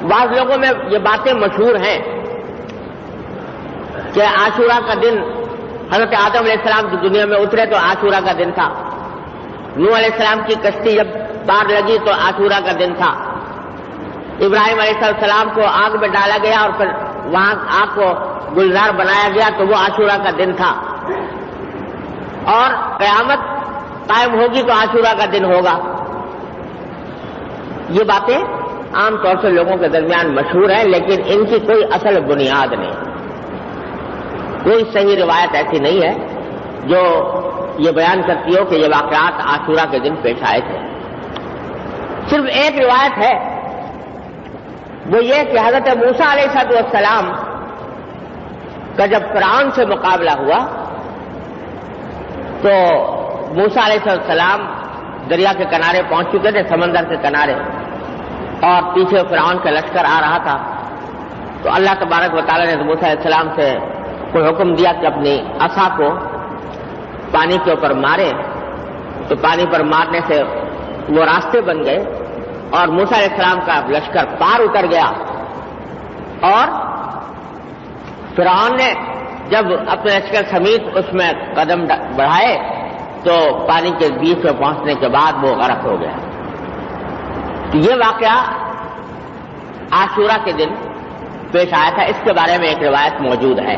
بعض لوگوں میں یہ باتیں مشہور ہیں کہ عاشورہ کا دن حضرت آدم علیہ السلام کی دنیا میں اترے تو عاشورہ کا دن تھا، نوح علیہ السلام کی کشتی جب پار لگی تو عاشورہ کا دن تھا، ابراہیم علیہ السلام کو آگ میں ڈالا گیا اور پھر وہاں آگ کو گلزار بنایا گیا تو وہ عاشورہ کا دن تھا، اور قیامت قائم ہوگی تو عاشورہ کا دن ہوگا۔ یہ باتیں عام طور سے لوگوں کے درمیان مشہور ہیں، لیکن ان کی کوئی اصل بنیاد نہیں، کوئی صحیح روایت ایسی نہیں ہے جو یہ بیان کرتی ہو کہ یہ واقعات عاشورہ کے دن پیش آئے تھے۔ صرف ایک روایت ہے، وہ یہ کہ حضرت موسیٰ علیہ السلام کا جب فرعون سے مقابلہ ہوا تو موسیٰ علیہ السلام دریا کے کنارے پہنچ چکے تھے، سمندر کے کنارے، اور پیچھے فرعون کا لشکر آ رہا تھا، تو اللہ تبارک و تعالیٰ نے موسیٰ علیہ السلام سے کوئی حکم دیا کہ اپنی عصا کو پانی کے اوپر مارے، تو پانی پر مارنے سے وہ راستے بن گئے اور موسیٰ علیہ السلام کا لشکر پار اتر گیا، اور فرعون نے جب اپنے لشکر سمیت اس میں قدم بڑھائے تو پانی کے بیچ میں پہنچنے کے بعد وہ غرق ہو گیا۔ یہ واقعہ عاشورہ کے دن پیش آیا تھا، اس کے بارے میں ایک روایت موجود ہے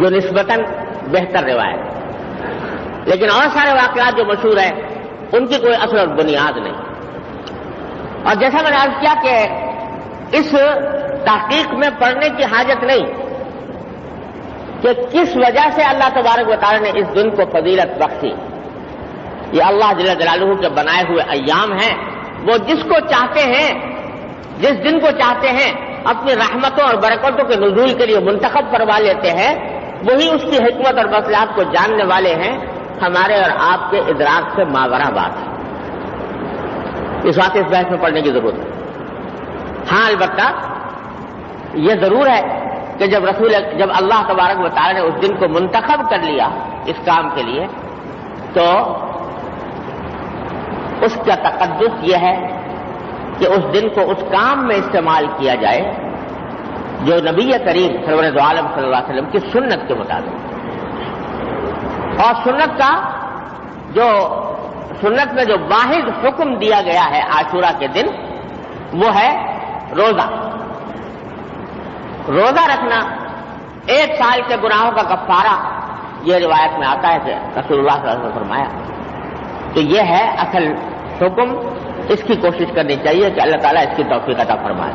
جو نسبتاً بہتر روایت ہے، لیکن اور سارے واقعات جو مشہور ہیں ان کی کوئی اصل اور بنیاد نہیں۔ اور جیسا میں نے عرض کیا کہ اس تحقیق میں پڑھنے کی حاجت نہیں کہ کس وجہ سے اللہ تبارک و تعالیٰ نے اس دن کو فضیلت بخشی۔ یہ اللہ جل جلالہ کے بنائے ہوئے ایام ہیں، وہ جس کو چاہتے ہیں، جس دن کو چاہتے ہیں اپنی رحمتوں اور برکتوں کے نزول کے لیے منتخب کروا لیتے ہیں، وہی اس کی حکمت اور مصلحت کو جاننے والے ہیں، ہمارے اور آپ کے ادراک سے ماوراء بات ہے۔ اس وقت اس بحث میں پڑھنے کی ضرورت ہے۔ ہاں البتہ یہ ضرور ہے کہ جب اللہ تبارک و تعالیٰ نے اس دن کو منتخب کر لیا اس کام کے لیے، تو اس کا تقدس یہ ہے کہ اس دن کو اس کام میں استعمال کیا جائے جو نبی کریم سرور دو عالم صلی اللہ علیہ وسلم کی سنت کے مطابق، اور سنت میں جو واحد حکم دیا گیا ہے عاشورہ کے دن وہ ہے روزہ رکھنا، 1 سال کے گناہوں کا کفارہ۔ یہ روایت میں آتا ہے کہ رسول اللہ صلی اللہ علیہ وسلم نے فرمایا، تو یہ ہے اصل حکم، اس کی کوشش کرنی چاہیے کہ اللہ تعالیٰ اس کی توفیق عطا فرمائے۔